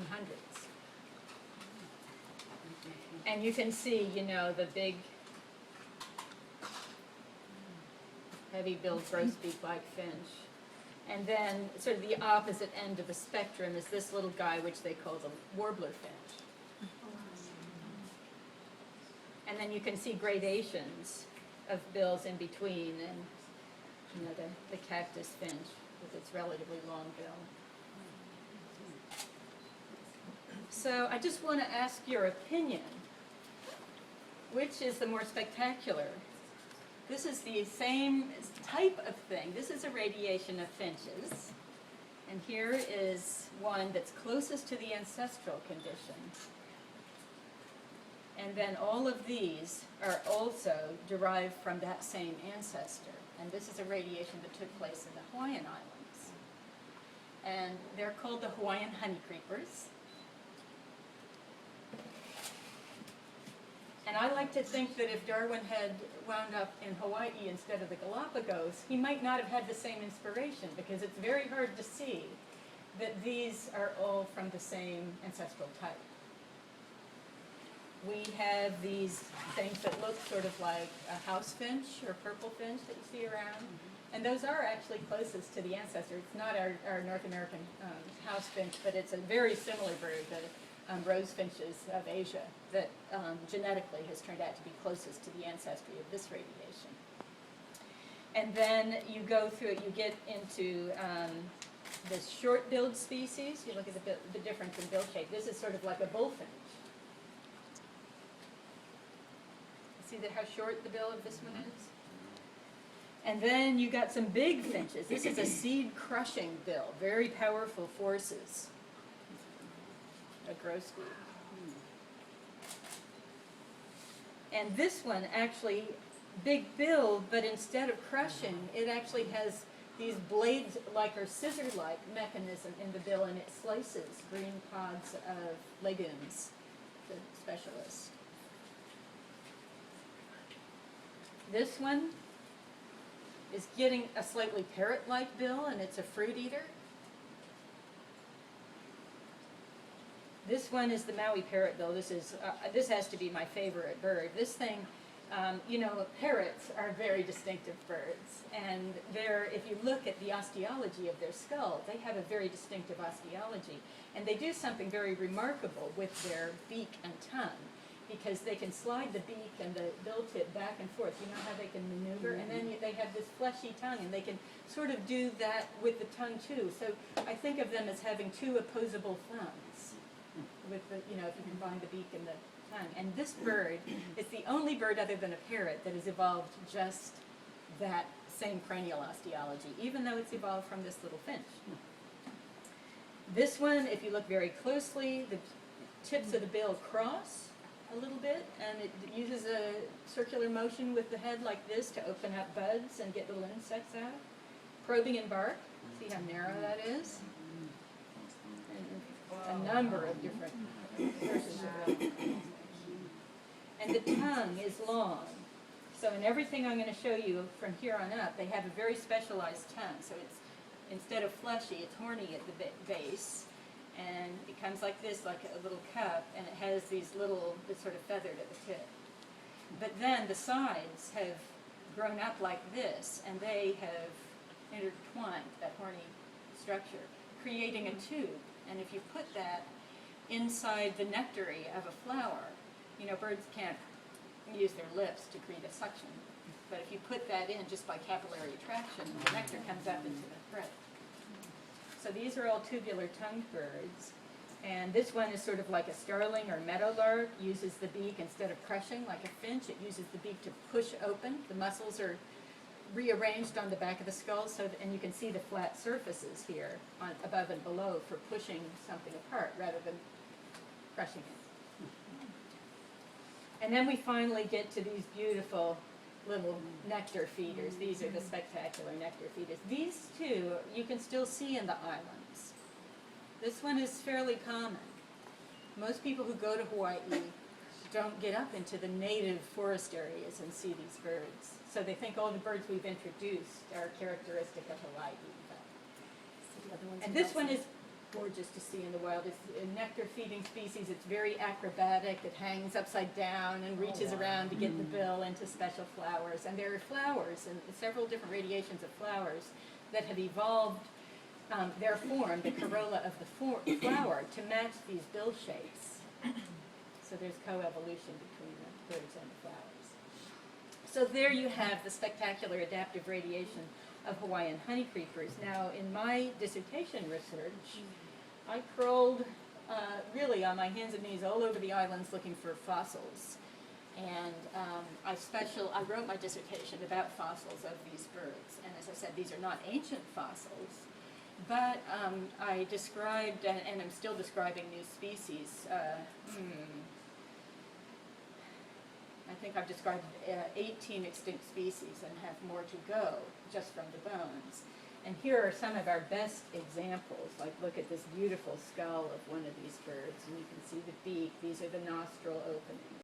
1800s. And you can see, you know, the big heavy-billed grosbeak-like finch. And then sort of the opposite end of the spectrum is this little guy, which they call the warbler finch. And then you can see gradations of bills in between, and you know, the cactus finch with its relatively long bill. So I just want to ask your opinion. Which is the more spectacular? This is the same type of thing. This is a radiation of finches. And here is one that's closest to the ancestral condition. And then all of these are also derived from that same ancestor. And this is a radiation that took place in the Hawaiian Islands. And they're called the Hawaiian honey creepers. And I like to think that if Darwin had wound up in Hawaii instead of the Galapagos, he might not have had the same inspiration, because it's very hard to see that these are all from the same ancestral type. We have these things that look sort of like a house finch or purple finch that you see around. And those are actually closest to the ancestor. It's not our North American house finch, but it's a very similar bird, the rose finches of Asia, that genetically has turned out to be closest to the ancestry of this radiation. And then you go through it, you get into this short-billed species. You look at the difference in bill shape. This is sort of like a bullfinch. See how short the bill of this one is? And then you got some big finches. This is a seed-crushing bill, very powerful forces. A grosbeak. And this one actually, big bill, but instead of crushing, it actually has these blades-like or scissor-like mechanism in the bill, and it slices green pods of legumes, the specialist. This one is getting a slightly parrot-like bill, and it's a fruit eater. This one is the Maui parrotbill. This has to be my favorite bird. This thing, you know, parrots are very distinctive birds, and if you look at the osteology of their skull, they have a very distinctive osteology, and they do something very remarkable with their beak and tongue, because they can slide the beak and the bill tip back and forth. You know how they can maneuver? And then they have this fleshy tongue, and they can sort of do that with the tongue too. So I think of them as having two opposable thumbs, with the, you know, if you combine the beak and the tongue. And this bird is the only bird other than a parrot that has evolved just that same cranial osteology, even though it's evolved from this little finch. This one, if you look very closely, the tips of the bill cross a little bit, and it uses a circular motion with the head like this to open up buds and get little insects out. Probing in bark, see how narrow that is? And a number of different versions of them. And the tongue is long. So in everything I'm going to show you from here on up, they have a very specialized tongue. So it's, instead of fleshy, it's horny at the base. And it comes like this, like a little cup, and it has these little, it's sort of feathered at the tip. But then the sides have grown up like this, and they have intertwined that horny structure, creating a tube. And if you put that inside the nectary of a flower, you know, birds can't use their lips to create a suction. But if you put that in just by capillary attraction, the nectar comes up into the thread. So these are all tubular-tongued birds, and this one is sort of like a starling or meadowlark, uses the beak instead of crushing like a finch. It uses the beak to push open. The muscles are rearranged on the back of the skull, and you can see the flat surfaces here on above and below for pushing something apart rather than crushing it. And then we finally get to these beautiful little nectar feeders. These are the spectacular nectar feeders. These two you can still see in the islands. This one is fairly common. Most people who go to Hawaii don't get up into the native forest areas and see these birds. So they think all the birds we've introduced are characteristic of Hawaii. And this one is gorgeous to see in the wild. It's a nectar-feeding species. It's very acrobatic. It hangs upside down and reaches around to get the bill into special flowers. And there are flowers, and several different radiations of flowers that have evolved their form, the corolla of the flower, to match these bill shapes. So there's coevolution between the birds and the flowers. So there you have the spectacular adaptive radiation of Hawaiian honey creepers. Now, in my dissertation research, I crawled really on my hands and knees all over the islands looking for fossils. And I wrote my dissertation about fossils of these birds. And as I said, these are not ancient fossils, but I described, and I'm still describing new species. I think I've described 18 extinct species and have more to go just from the bones. And here are some of our best examples. Like, look at this beautiful skull of one of these birds, and you can see the beak. These are the nostril openings.